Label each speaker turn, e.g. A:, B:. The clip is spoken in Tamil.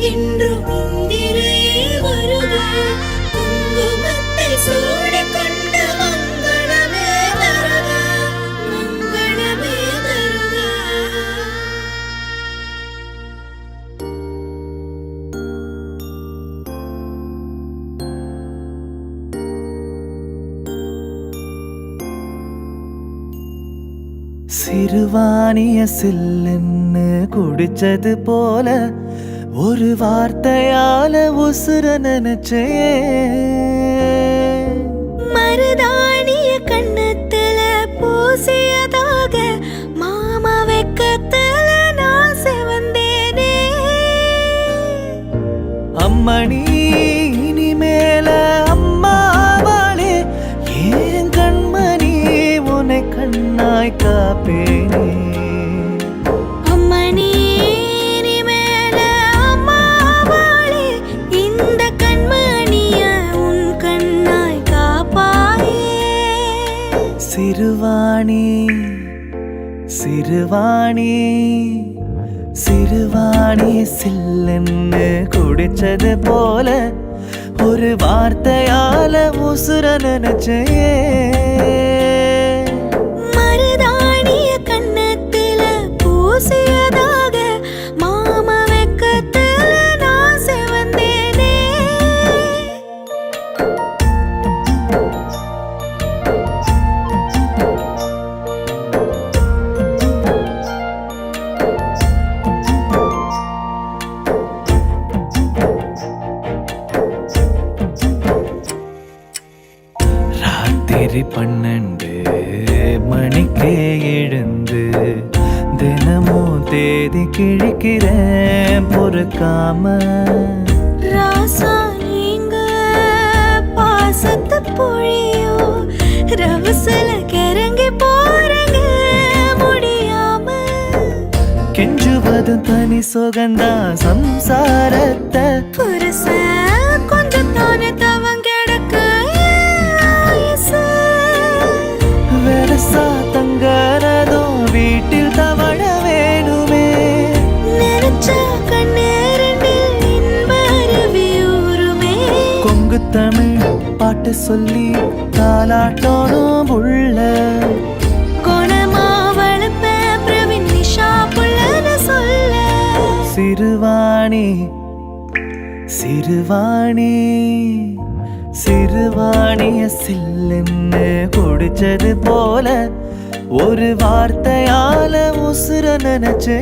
A: என்றும் இந்திரையே வருக குங்குமத்தை சூடிக்கொண்ட மங்களமே தருக மங்களமே தருக.
B: சிறுவாணிய சில்லுன்னு குடிச்சது போல ஒரு வார்த்தையால உசுர நினைச்சே.
A: மருதாணிய கண்ணத்துல பூசியதாக மாமா வெக்கத்துல நான் செவந்தேனே.
B: அம்மணி இனிமேல அம்மாவாளே ஏன் கண்மணி உன்னை கண்ணாய் காப்பேனே.
A: அம்மணி இனிமேல அம்மாவாளே இந்த கண்மணிய உன் கண்ணாய் காப்பாயே.
B: சிறுவாணி சிறுவாணி சிறுவாணி சில்லுன்னு குடிச்சது போல ஒரு வார்த்தையால உசுர நினைச்சே.
A: மருதாணிய கண்ணத்துல பூசியதாக மாமா வெக்கத்துல நான் செவந்தேனே.
B: ராத்திரி 12 மணிக்கே எழுந்து தினமும் தேதி கிழிக்கிறேன் பொறுக்காம.
A: ராசா நீங்க பாசத்தை பொழியோ ரவசல கிறங்கி போறங்க முடியாம.
B: கெஞ்சுவதும் தனி சுகந்தா சம்சாரத்தை
A: புருஷ கொஞ்சம் தானே தவங்கிடக்க
B: வெரசா தங்கறதும் வீட்டில் தவழ வேணுமே.
A: நினைச்ச கண்ணேரண்டில் இன்ப அருவியூருமே.
B: கொங்கு தமிழ் பாட்டு சொல்லி தாலாட்டோனும் உள்ள
A: குணமா வளர்ப்ப பிரவீன் நிஷா புள்ளன்னு சொல்ல.
B: சிறுவாணி சிறுவாணி சிறுவாணிய சில்லுன்னு குடிச்சது போல ஒரு வார்த்தையால உசுர நினைச்சே.